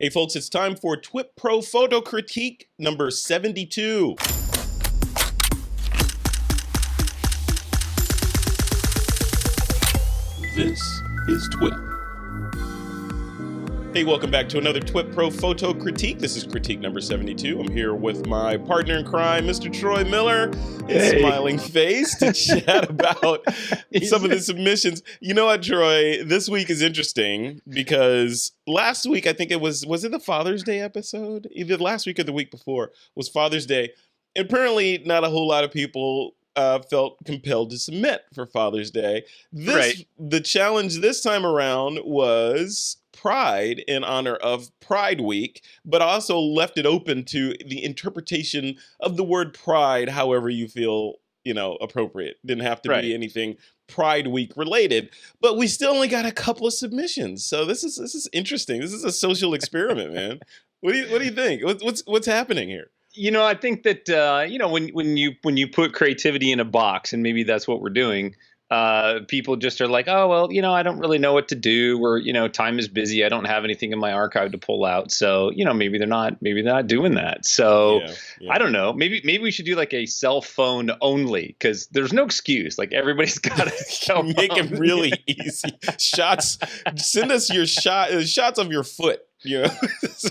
Hey folks, it's time for TWiP PRO Photo Critique number 72. This is TWiP. Hey, welcome back to another TWiP PRO Photo Critique. This is critique number 72. I'm here with my partner in crime, Mr. Troy Miller, his smiling face to chat about some of the submissions. You know what, Troy? This week is interesting because last week, I think it was it the Father's Day episode? Either last week or the week before was Father's Day. And apparently, not a whole lot of people felt compelled to submit for Father's Day. The challenge this time around was Pride in honor of Pride Week, but also left it open to the interpretation of the word pride however you feel, appropriate. Didn't have to be anything Pride Week related, but we still only got a couple of submissions. So this is interesting. This is a social experiment, man. What do you think? What's happening here? I think that when you put creativity in a box, and maybe that's what we're doing, people just are like, oh, well, I don't really know what to do, or, time is busy. I don't have anything in my archive to pull out. So, maybe they're not doing that. So I don't know. Maybe we should do like a cell phone only, because there's no excuse. Like everybody's got a cell phone. Make it really easy. Shots. Send us your shots of your foot. So.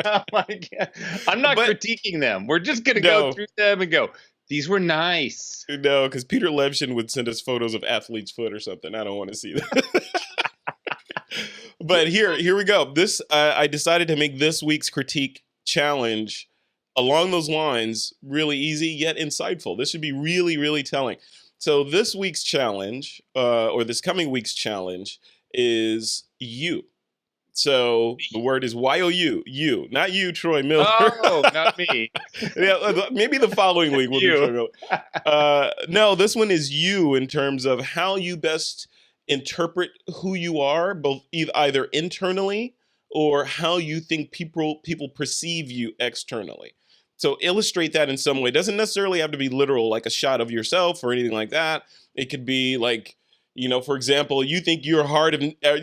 Oh my God. I'm not critiquing them. We're just going to go through them and go, these were nice. No, because Peter Levshin would send us photos of athlete's foot or something. I don't want to see that. But here we go. This I decided to make this week's critique challenge along those lines really easy yet insightful. This should be really, really telling. So this week's challenge, or this coming week's challenge, is you. So the word is Y-O-U, you, not you, Troy Miller. Oh, not me. Yeah, maybe the following week will be Troy Miller. No, this one is you in terms of how you best interpret who you are, both either internally or how you think people perceive you externally. So illustrate that in some way. It doesn't necessarily have to be literal, like a shot of yourself or anything like that. It could be like, for example, you think you're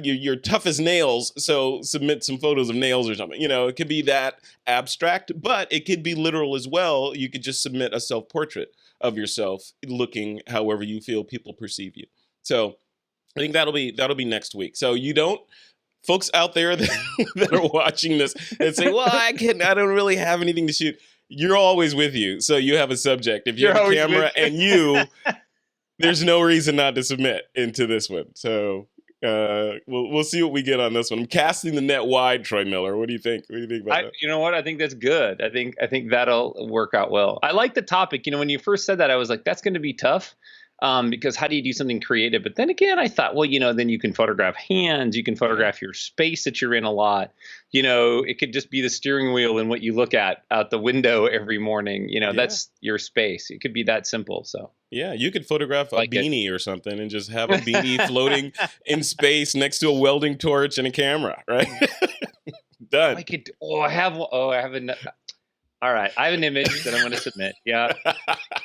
you're tough as nails, so submit some photos of nails or something. It could be that abstract, but it could be literal as well. You could just submit a self-portrait of yourself looking however you feel people perceive you. So I think that'll be next week. So folks out there that are watching this and say, well, I don't really have anything to shoot. You're always with you. So you have a subject. If you have a camera and there's no reason not to submit into this one. So we'll see what we get on this one. I'm casting the net wide, Troy Miller. What do you think? What do you think about that? You know what? I think that's good. I think that'll work out well. I like the topic. When you first said that, I was like, that's going to be tough. Because how do you do something creative? But then again, I thought, well, then you can photograph hands, you can photograph your space that you're in a lot. It could just be the steering wheel and what you look at out the window every morning. That's your space. It could be that simple. So yeah, you could photograph a beanie or something and just have a beanie floating in space next to a welding torch and a camera, right? Done. I have all right, I have an image that I'm going to submit. Yeah.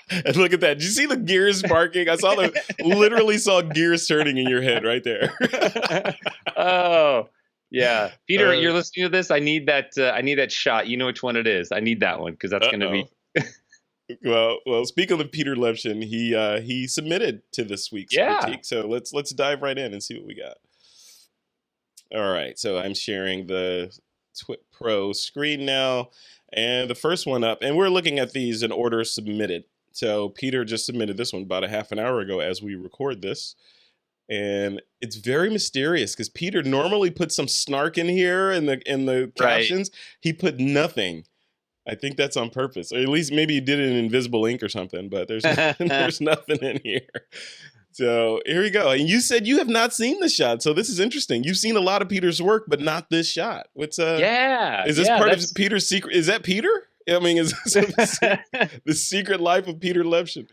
And look at that. Did you see the gears sparking? I literally saw gears turning in your head right there. Oh, yeah. Peter, you're listening to this. I need that shot. You know which one it is. I need that one because that's going to be. Well, speaking of Peter Levshin, he submitted to this week's critique. So let's dive right in and see what we got. All right. So I'm sharing the TWiP PRO screen now. And the first one up, and we're looking at these in order submitted. So Peter just submitted this one about a half an hour ago as we record this. And it's very mysterious because Peter normally puts some snark in here in the captions. He put nothing. I think that's on purpose. Or at least maybe he did it in invisible ink or something, but there's nothing in here. So here we go. And you said you have not seen the shot. So this is interesting. You've seen a lot of Peter's work, but not this shot. Is this part of Peter's secret? Is that Peter? I mean, is this the secret life of Peter Levshin?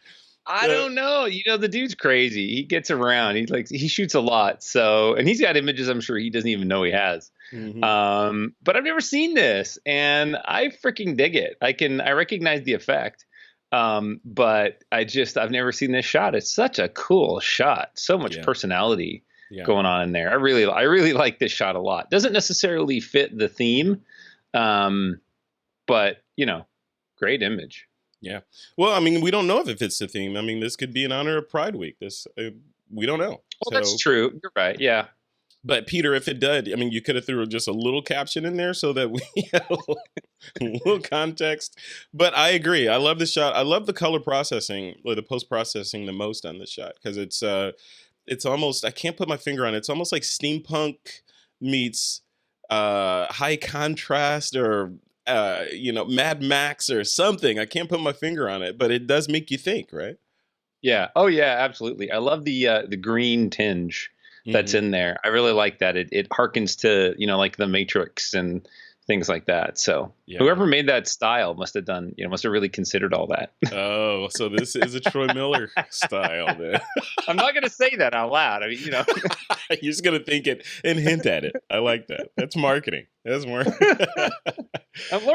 I don't know. The dude's crazy. He gets around. He shoots a lot. So, and he's got images I'm sure he doesn't even know he has. Mm-hmm. But I've never seen this and I freaking dig it. I recognize the effect. But I've never seen this shot. It's such a cool shot. So much personality. going on in there. I really like this shot a lot. Doesn't necessarily fit the theme, but great image. Yeah. Well, I mean, we don't know if it fits the theme. I mean, this could be in honor of Pride Week. We don't know. Well, that's true. You're right. Yeah. But Peter, if it did, I mean, you could have threw just a little caption in there so that we have a little context. But I agree. I love the shot. I love the color processing or the post processing the most on this shot because it's almost, I can't put my finger on it. It's almost like steampunk meets high contrast or Mad Max or something. I can't put my finger on it, but it does make you think, right? Yeah. Oh yeah, absolutely. I love the green tinge that's in there. I really like that. It harkens to, like the Matrix and things like that. So whoever made that style must have really considered all that. Oh, so this is a Troy Miller style then. I'm not going to say that out loud. I mean, You're just going to think it and hint at it. I like that. That's marketing. That's marketing. I'm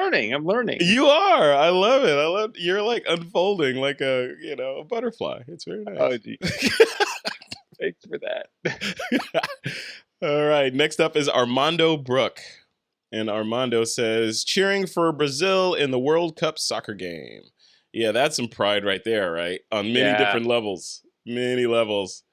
learning. You are. I love it. You're like unfolding like a butterfly. It's very nice. Oh, geez. Thanks for that. All right. Next up is Armando Brook. And Armando says, cheering for Brazil in the World Cup soccer game. Yeah, that's some pride right there, right? On many different levels. Many levels.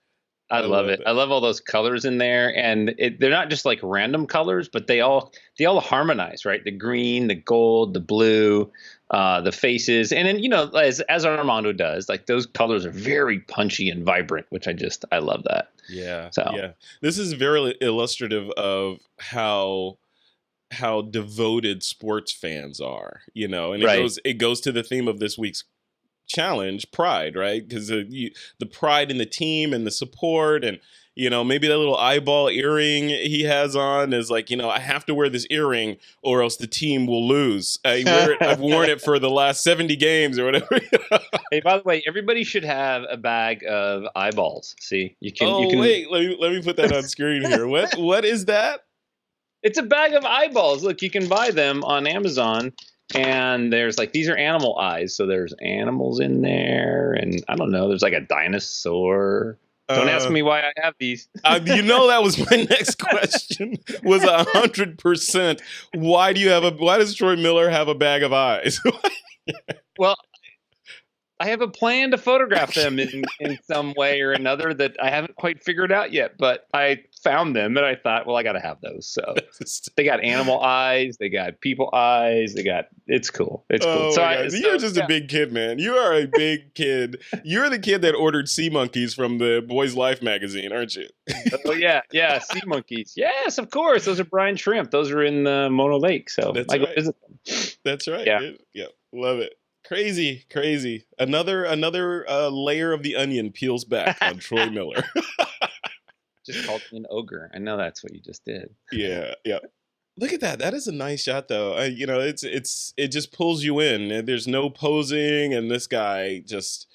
I love it. I love all those colors in there. And they're not just like random colors, but they all harmonize, right? The green, the gold, the blue, the faces. And then, as Armando does, like those colors are very punchy and vibrant, which I love that. Yeah. So yeah. This is very illustrative of how devoted sports fans are, and it goes to the theme of this week's challenge, pride, right? Because the pride in the team and the support, and maybe that little eyeball earring he has on is like, I have to wear this earring or else the team will lose. I've worn it for the last 70 games or whatever. Hey, by the way, everybody should have a bag of eyeballs. See, you can. Wait, let me put that on screen here. What is that? It's a bag of eyeballs. Look, you can buy them on Amazon, and there's like, these are animal eyes. So there's animals in there, and I don't know, there's like a dinosaur. Don't ask me why I have these. That was my next question. Was 100%. Why does Troy Miller have a bag of eyes? Well, I have a plan to photograph them in some way or another that I haven't quite figured out yet, but I found them and I thought, well, I got to have those. So they got animal eyes, they got people eyes, it's cool. It's cool. You're just a big kid, man. You are a big kid. You're the kid that ordered sea monkeys from the Boys Life magazine, aren't you? Oh yeah. Sea monkeys. Yes, of course. Those are brine shrimp. Those are in Mono Lake. So that's go visit them. That's right. Yeah. Love it. Crazy. Another layer of the onion peels back on Troy Miller. Just called me an ogre. I know that's what you just did. Yeah. Look at that. That is a nice shot, though. It just pulls you in. There's no posing, and this guy just,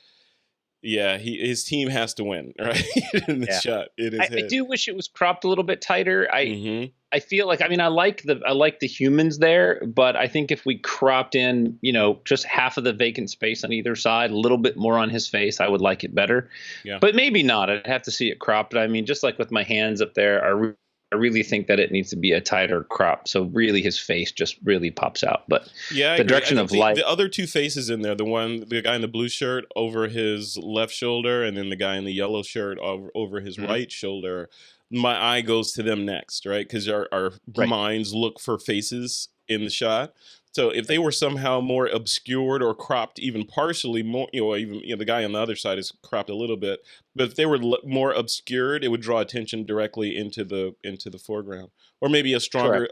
his team has to win, right? In this shot, I do wish it was cropped a little bit tighter. I feel like, I like the humans there, but I think if we cropped in, just half of the vacant space on either side, a little bit more on his face, I would like it better. Yeah. But maybe not. I'd have to see it cropped. But just like with my hands up there, I really think that it needs to be a tighter crop. So really his face just really pops out. But the direction of light. The other two faces in there, the guy in the blue shirt over his left shoulder, and then the guy in the yellow shirt over his right shoulder, my eye goes to them next, right? Because our minds look for faces in the shot. So if they were somehow more obscured or cropped even partially more, the guy on the other side is cropped a little bit, but if they were more obscured, it would draw attention directly into the foreground. Or maybe a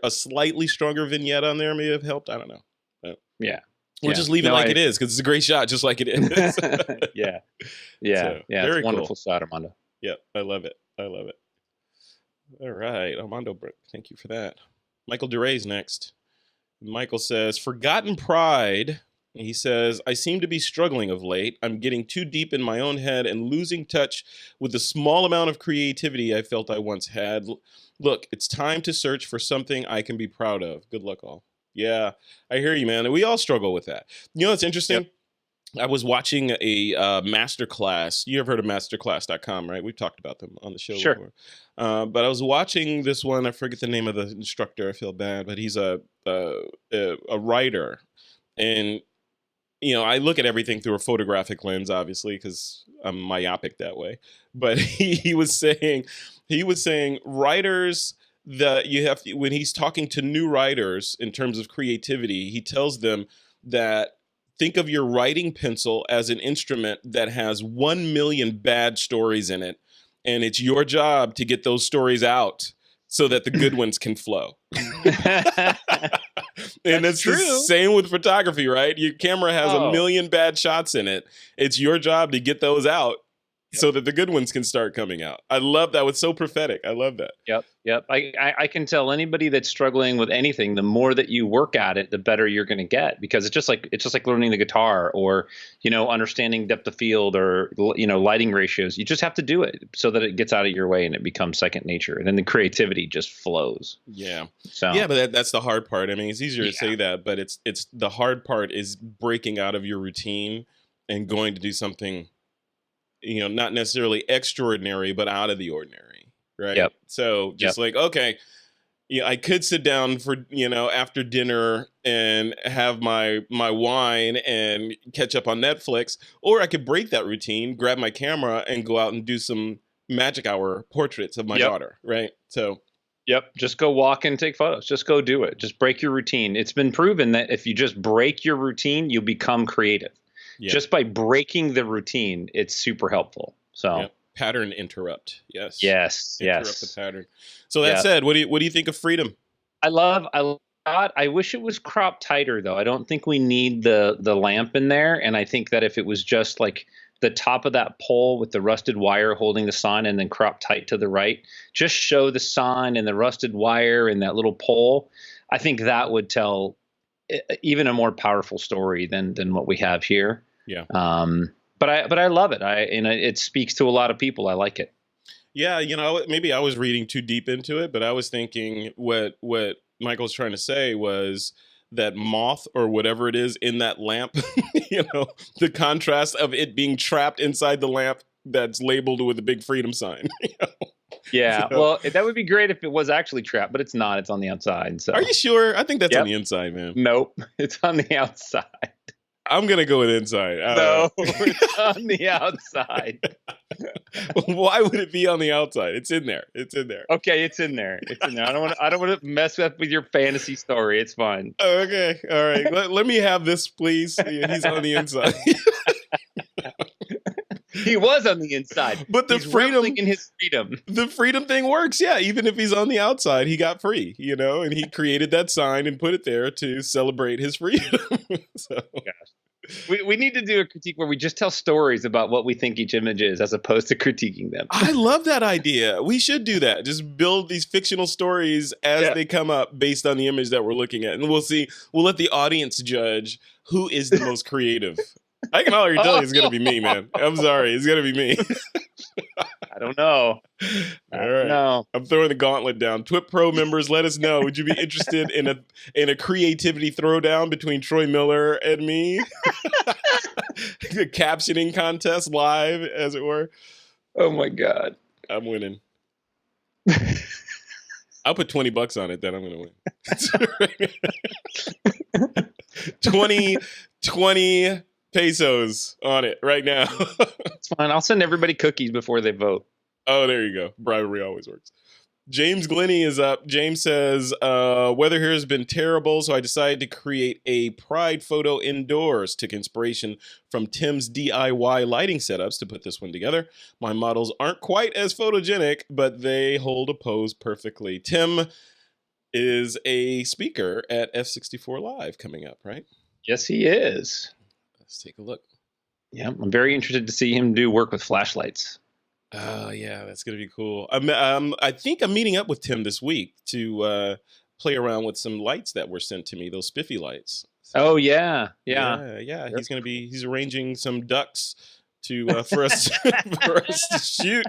slightly stronger vignette on there may have helped. I don't know. But we'll just leave it like it is because it's a great shot, just like it is. Yeah. So, it's a wonderful shot, Armando. Yeah, I love it. All right, Armando Brook, thank you for that. Michael DeRay's next. Michael says, forgotten pride. He says, I seem to be struggling of late. I'm getting too deep in my own head and losing touch with the small amount of creativity I felt I once had. Look, it's time to search for something I can be proud of. Good luck, all. Yeah, I hear you, man. We all struggle with that. It's interesting. Yep. I was watching a master class. You ever heard of masterclass.com, right? We've talked about them on the show Sure. before. But I was watching this one. I forget the name of the instructor. I feel bad, but he's a writer, and I look at everything through a photographic lens, obviously, because I'm myopic that way. But he was saying writers that you have to, when he's talking to new writers in terms of creativity, he tells them that think of your writing pencil as an instrument that has 1 million bad stories in it, and it's your job to get those stories out so that the good ones can flow. And it's true. the same with photography, right? Your camera has Oh. 1 million bad shots in it. It's your job to get those out Yep. so that the good ones can start coming out. I love that. It's so prophetic. I love that. Yep. I can tell anybody that's struggling with anything, the more that you work at it, the better you're going to get, because it's just like learning the guitar, or, understanding depth of field, or, lighting ratios. You just have to do it so that it gets out of your way and it becomes second nature. And then the creativity just flows. Yeah. So Yeah, but that's the hard part. I mean, it's easier to say that, but it's the hard part is breaking out of your routine and going to do something, not necessarily extraordinary, but out of the ordinary. Right. Yep. So just like, okay, I could sit down for, after dinner and have my wine and catch up on Netflix, or I could break that routine, grab my camera and go out and do some magic hour portraits of my daughter. Right. So. Yep. Just go walk and take photos. Just go do it. Just break your routine. It's been proven that if you just break your routine, you become creative. Yeah. Just by breaking the routine, it's super helpful. So. Yep. Pattern interrupt. Yes. Interrupt the pattern. So that said, what do you think of freedom? I wish it was cropped tighter, though. I don't think we need the lamp in there. And I think that if it was just like the top of that pole with the rusted wire holding the sign and then cropped tight to the right, just show the sign and the rusted wire and that little pole, I think that would tell even a more powerful story than what we have here. Yeah. But I love it. It speaks to a lot of people. I like it. Yeah, maybe I was reading too deep into it, but I was thinking what Michael's trying to say was that moth or whatever it is in that lamp, the contrast of it being trapped inside the lamp that's labeled with a big freedom sign. Yeah, well, that would be great if it was actually trapped, but it's not. It's on the outside. So. Are you sure? I think that's on the inside, man. Nope, it's on the outside. I'm going to go with inside. No, it's on the outside. Why would it be on the outside? It's in there. Okay, it's in there. I don't want to mess up with your fantasy story. It's fine. Okay. All right. Let me have this, please. He's on the inside. He was on the inside. But he's freedom in his freedom. The freedom thing works. Yeah. Even if he's on the outside, he got free, and he created that sign and put it there to celebrate his freedom. So. Gosh. We need to do a critique where we just tell stories about what we think each image is as opposed to critiquing them. I love that idea. We should do that. Just build these fictional stories as they come up based on the image that we're looking at. And we'll see. We'll let the audience judge who is the most creative. I can already tell you it's going to be me, man. I'm sorry. It's going to be me. I don't know. All right. No. I'm throwing the gauntlet down. TWiP Pro members, let us know. Would you be interested in a creativity throwdown between Troy Miller and me? A captioning contest live, as it were. Oh my God. I'm winning. I'll put $20 on it that I'm going to win. 20 pesos on it right now. It's fine. I'll send everybody cookies before they vote. Oh, there you go. Bribery always works. James Glennie is up. James says, weather here has been terrible, so I decided to create a pride photo indoors. Took inspiration from Tim's DIY lighting setups to put this one together. My models aren't quite as photogenic, but they hold a pose perfectly. Tim is a speaker at F64 Live coming up, right? Yes, he is. Let's take a look. Yeah, I'm very interested to see him do work with flashlights. Oh, yeah, that's going to be cool. I think I'm meeting up with Tim this week to play around with some lights that were sent to me, those spiffy lights. So, yeah. He's arranging some ducks for us to shoot,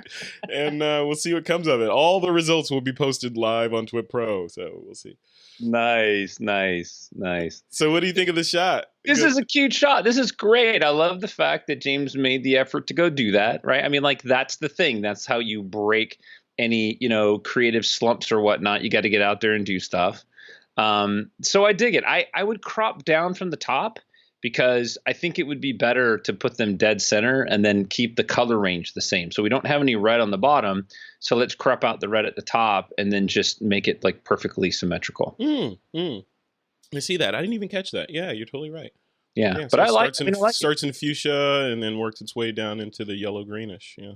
and we'll see what comes of it. All the results will be posted live on TWiP Pro, so we'll see. Nice, nice, nice. So what do you think of the shot? This is a cute shot. This is great. I love the fact that James made the effort to go do that, right? I mean, like, that's the thing. That's how you break any, creative slumps or whatnot. You got to get out there and do stuff. So I dig it. I would crop down from the top because I think it would be better to put them dead center and then keep the color range the same. So we don't have any red on the bottom. So let's crop out the red at the top and then just make it like perfectly symmetrical. I see that. I didn't even catch that. Yeah, you're totally right. Yeah, So but I like it. Starts in fuchsia and then works its way down into the yellow greenish. Yeah.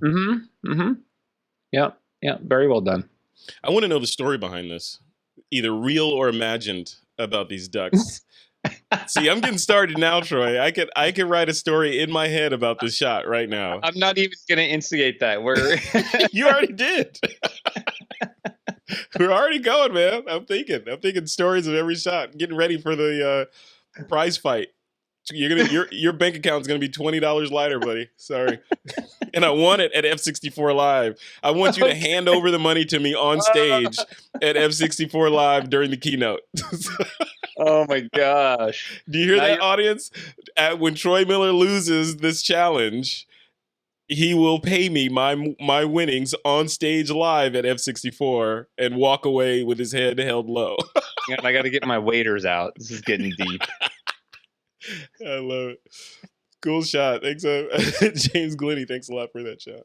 Yeah. Very well done. I want to know the story behind this, either real or imagined, about these ducks. See, I'm getting started now, Troy. I could write a story in my head about this shot right now. I'm not even going to instigate that. You already did. We're already going, man. I'm thinking stories of every shot. Getting ready for the prize fight. Your bank account's gonna be $20 lighter, buddy. Sorry. And I want it at F64 Live. I want you to hand over the money to me on stage at F64 Live during the keynote. Oh my gosh. Do you hear that, audience? When Troy Miller loses this challenge, he will pay me my winnings on stage live at F64 and walk away with his head held low. And I got to get my waders out. This is getting deep. I love it. Cool shot. Thanks, James Glenny. Thanks a lot for that shot.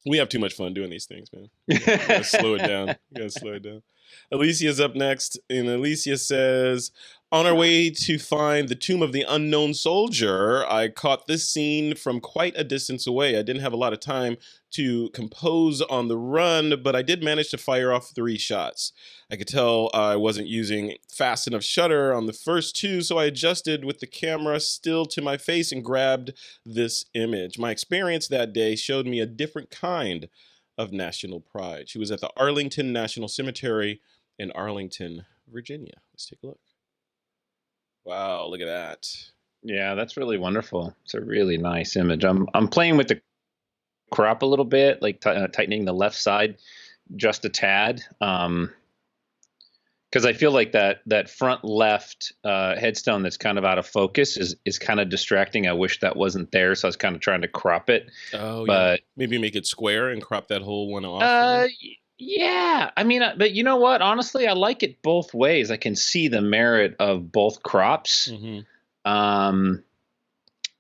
We have too much fun doing these things, man. You gotta slow it down. Alicia's up next, and Alicia says, on our way to find the tomb of the unknown soldier, I caught this scene from quite a distance away. I didn't have a lot of time to compose on the run, but I did manage to fire off 3 shots. I could tell I wasn't using fast enough shutter on the first 2, so I adjusted with the camera still to my face and grabbed this image. My experience that day showed me a different kind of national pride. She was at the Arlington National Cemetery in Arlington, Virginia. Let's take a look. Wow, look at that. Yeah, that's really wonderful. It's a really nice image. I'm playing with the crop a little bit, like tightening the left side just a tad. Because I feel like that front left headstone that's kind of out of focus is kind of distracting. I wish that wasn't there, so I was kind of trying to crop it. Oh, but yeah. Maybe make it square and crop that whole one off. Yeah, I mean, but you know what? Honestly, I like it both ways. I can see the merit of both crops. Mm-hmm. I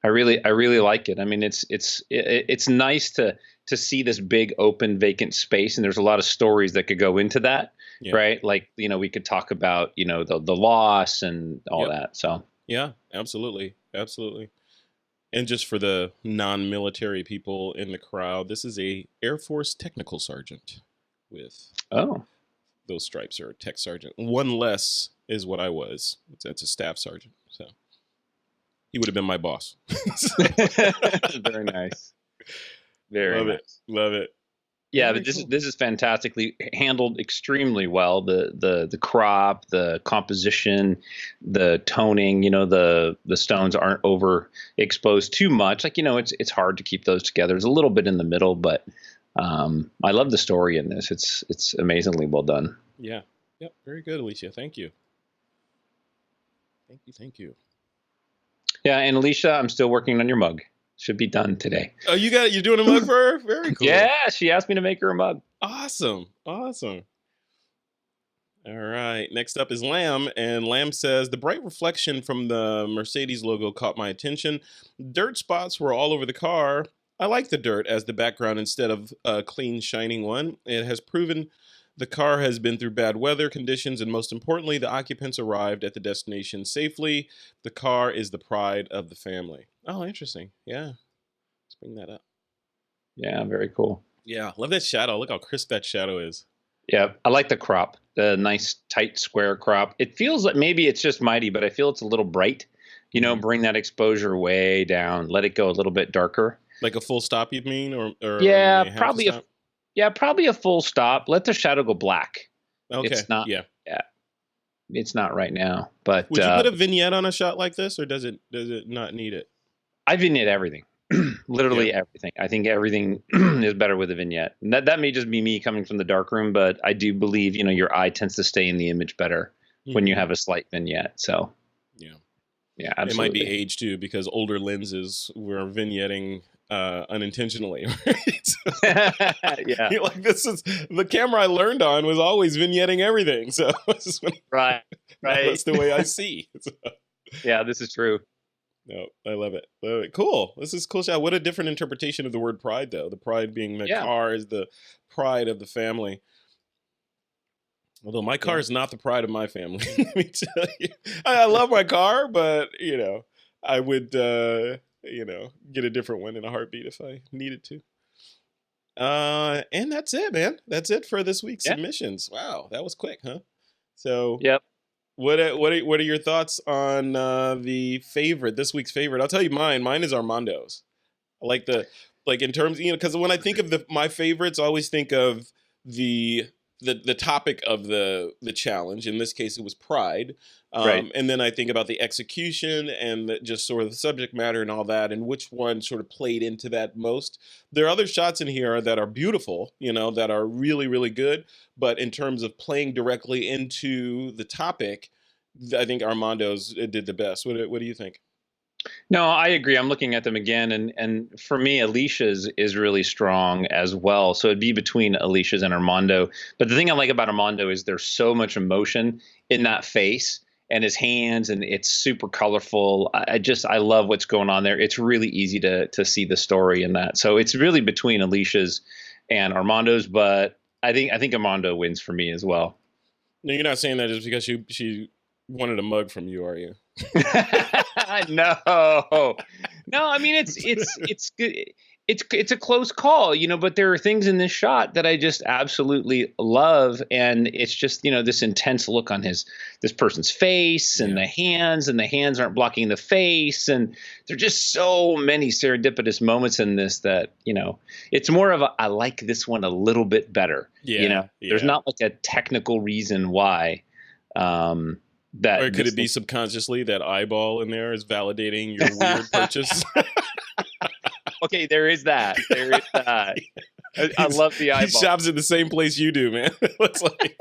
really like it. I mean, it's nice to see this big open vacant space, and there's a lot of stories that could go into that, right? Like, we could talk about, the loss and all that. So yeah, absolutely. And just for the non-military people in the crowd, this is a Air Force technical sergeant with those stripes, or a tech sergeant. One less is what I was. That's a staff sergeant. So he would have been my boss. Very nice. Very nice. Love it. Yeah, but this is fantastically handled, extremely well. The crop, the composition, the toning. The stones aren't overexposed too much. Like, it's hard to keep those together. There's a little bit in the middle, but I love the story in this. It's amazingly well done. Yeah. Yep. Very good, Alicia. Thank you. Thank you. Yeah, and Alicia, I'm still working on your mug. Should be done today. Oh, you're doing a mug for her? Very cool. Yeah, she asked me to make her a mug. Awesome. All right. Next up is Lamb, and Lamb says, the bright reflection from the Mercedes logo caught my attention. Dirt spots were all over the car. I like the dirt as the background instead of a clean, shining one. It has proven the car has been through bad weather conditions, and most importantly, the occupants arrived at the destination safely. The car is the pride of the family. Oh, interesting. Yeah. Let's bring that up. Yeah, very cool. Yeah, love that shadow. Look how crisp that shadow is. Yeah, I like the crop, the nice, tight, square crop. It feels like maybe it's just mighty, but I feel it's a little bright. Bring that exposure way down. Let it go a little bit darker. Like a full stop, you mean? Or yeah, probably probably a full stop. Let the shadow go black. Okay. It's not. Yeah. It's not right now. But would you put a vignette on a shot like this, or does it not need it? I vignette everything. Literally everything. I think everything is better with a vignette. And that may just be me coming from the darkroom, but I do believe, your eye tends to stay in the image better when you have a slight vignette. So yeah, absolutely. It might be age too, because older lenses were vignetting unintentionally. Right? Yeah. Like, this is the camera I learned on was always vignetting everything. So right. That's the way I see. So. Yeah, this is true. No, I love it. Love it. Cool. This is cool shot. What a different interpretation of the word pride, though. The pride being the car is the pride of the family. Although my car is not the pride of my family. Let me tell you. I love my car, but, I would, get a different one in a heartbeat if I needed to. And that's it, man. That's it for this week's submissions. Wow, that was quick, huh? So, What are your thoughts on this week's favorite? I'll tell you mine. Mine is Armando's. I like in terms, because when I think of my favorites, I always think of the topic of the challenge. In this case, it was pride. Right. And then I think about the execution and just sort of the subject matter and all that, and which one sort of played into that most. There are other shots in here that are beautiful, that are really, really good. But in terms of playing directly into the topic, I think Armando's did the best. What do you think? No, I agree. I'm looking at them again, and for me, Alicia's is really strong as well. So it'd be between Alicia's and Armando. But the thing I like about Armando is there's so much emotion in that face and his hands, and it's super colorful. I love what's going on there. It's really easy to see the story in that. So it's really between Alicia's and Armando's, but I think Armando wins for me as well. No, you're not saying that just because she wanted a mug from you, are you? No. I mean, it's good. It's a close call, but there are things in this shot that I just absolutely love, and it's just this intense look on this person's face and the hands aren't blocking the face, and there are just so many serendipitous moments in this that it's more of I like this one a little bit better. There's not like a technical reason why. Or could it be subconsciously that eyeball in there is validating your weird purchase? Okay, there is that. I love the eyeball. He shops at the same place you do, man. Looks like.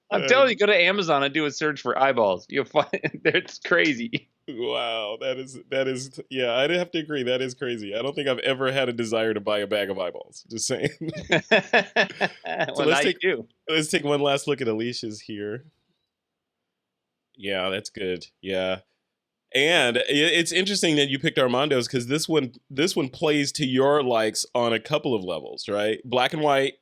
I'm telling you, go to Amazon and do a search for eyeballs. You'll find it's crazy. Wow, that is. Yeah, I'd have to agree. That is crazy. I don't think I've ever had a desire to buy a bag of eyeballs. Just saying. So let's take one last look at Alicia's here. Yeah, that's good. Yeah. And it's interesting that you picked Armando's, because this one plays to your likes on a couple of levels, right? Black and white,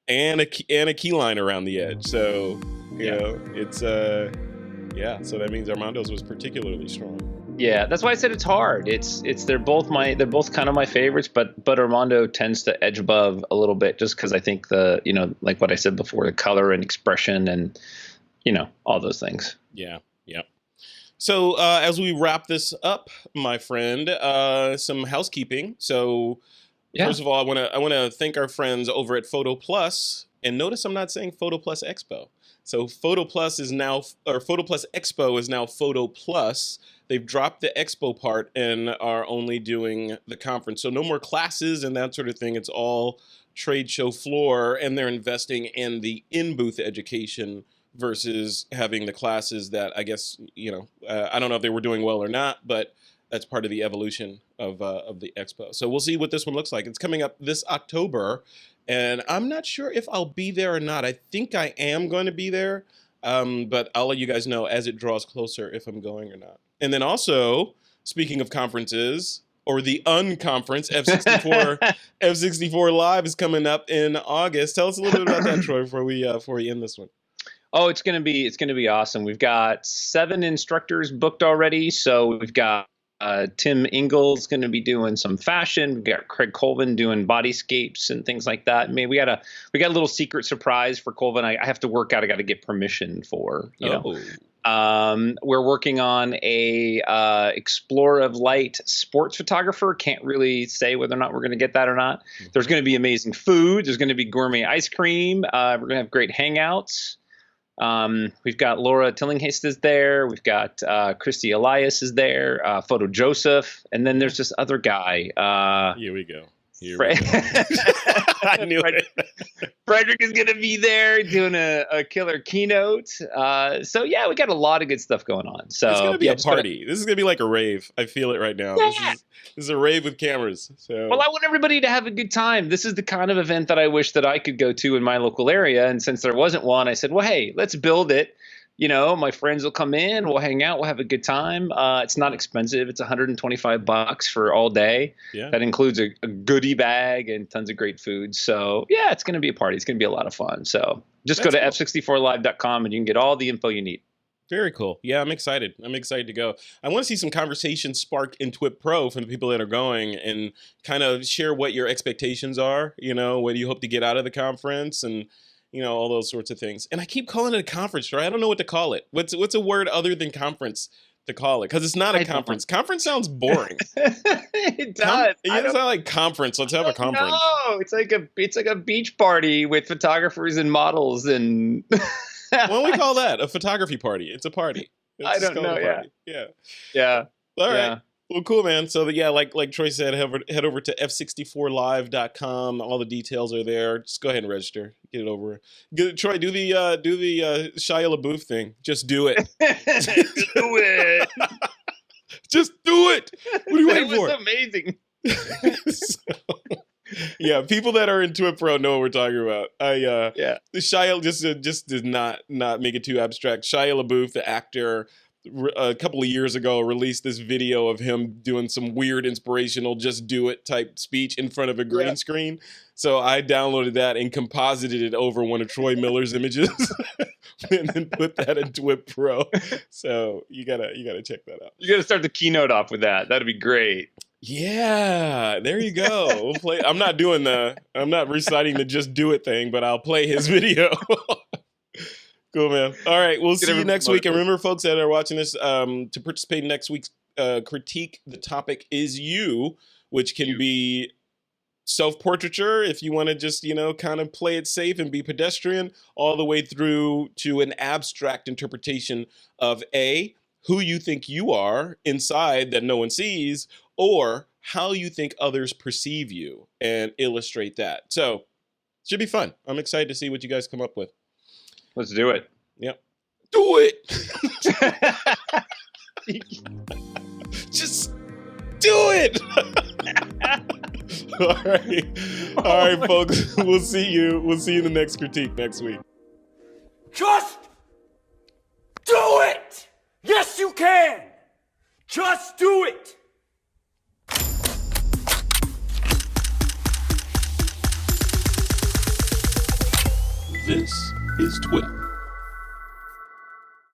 and a key line around the edge. So it's So that means Armando's was particularly strong. Yeah, that's why I said it's hard. They're both kind of my favorites, but Armando tends to edge above a little bit, just because I think like what I said before, the color and expression and all those things. Yeah. So as we wrap this up, my friend, some housekeeping. So first of all, I want to thank our friends over at Photo Plus, and notice I'm not saying Photo Plus Expo. So Photo Plus Expo is now Photo Plus. They've dropped the expo part and are only doing the conference. So no more classes and that sort of thing. It's all trade show floor, and they're investing in the in-booth education versus having the classes that I guess, I don't know if they were doing well or not, but that's part of the evolution of the expo. So we'll see what this one looks like. It's coming up this October, and I'm not sure if I'll be there or not. I think I am going to be there, but I'll let you guys know as it draws closer if I'm going or not. And then also, speaking of conferences, or the unconference, F64 Live is coming up in August. Tell us a little bit about that, Troy, before we end this one. Oh, it's gonna be awesome. We've got 7 instructors booked already. So we've got Tim Ingalls going to be doing some fashion. We've got Craig Colvin doing bodyscapes and things like that. I mean, we got a little secret surprise for Colvin. I have to work out. I got to get permission for. We're working on a Explorer of Light sports photographer. Can't really say whether or not we're going to get that or not. Mm-hmm. There's going to be amazing food. There's going to be gourmet ice cream. We're going to have great hangouts. We've got Laura Tillinghast is there. We've got Christy Elias is there. Photo Joseph, and then there's this other guy. Here we go. I knew it. Frederick is going to be there doing a killer keynote. So yeah, we got a lot of good stuff going on. So it's going to be a party. This is going to be like a rave. I feel it right now. Yeah. This is a rave with cameras. So. Well, I want everybody to have a good time. This is the kind of event that I wish that I could go to in my local area. And since there wasn't one, I said, well, hey, let's build it. You know, my friends will come in, we'll hang out, we'll have a good time. It's not expensive. It's $125 for all day. Yeah. That includes a goodie bag and tons of great food. So yeah, it's going to be a party. It's going to be a lot of fun. So just go to f64live.com and you can get all the info you need. Very cool. Yeah, I'm excited. I'm excited to go. I want to see some conversation spark in TWiP Pro from the people that are going and kind of share what your expectations are. You know, what do you hope to get out of the conference and you know, all those sorts of things. And I keep calling it a conference, right? I don't know what to call it. What's a word other than conference to call it? Because it's not a conference. Conference sounds boring. It does. It's not like conference. Let's have a conference. No, it's like a beach party with photographers and models and. What do we call that? A photography party. It's a party. I don't know. Yeah. All right. Yeah. Well, cool, man. So, yeah, like Troy said, head over to f64live.com. All the details are there. Just go ahead and register. Get it over. Troy, do the Shia LaBeouf thing. Just do it. Just do it. Just do it. What are you waiting for? It was amazing. Yeah, people that are in TWiP Pro know what we're talking about. The Shia just did not make it too abstract. Shia LaBeouf, the actor, a couple of years ago released this video of him doing some weird inspirational just do it type speech in front of a green screen. So I downloaded that and composited it over one of Troy Miller's images and then put that in TWiP Pro. So you gotta check that out. You gotta start the keynote off with that. That'd be great. Yeah, there you go. I'm not reciting the just do it thing, but I'll play his video. Cool, man. All right, we'll see you next week. And remember, folks that are watching this, to participate in next week's critique, the topic is you, which can be self-portraiture if you want to just, kind of play it safe and be pedestrian, all the way through to an abstract interpretation of A, who you think you are inside that no one sees, or how you think others perceive you, and illustrate that. So, it should be fun. I'm excited to see what you guys come up with. Let's do it. Yep. Do it. Just do it. All right, folks. We'll see you in the next critique next week. Just do it. Yes, you can. Just do it. This is TWiP.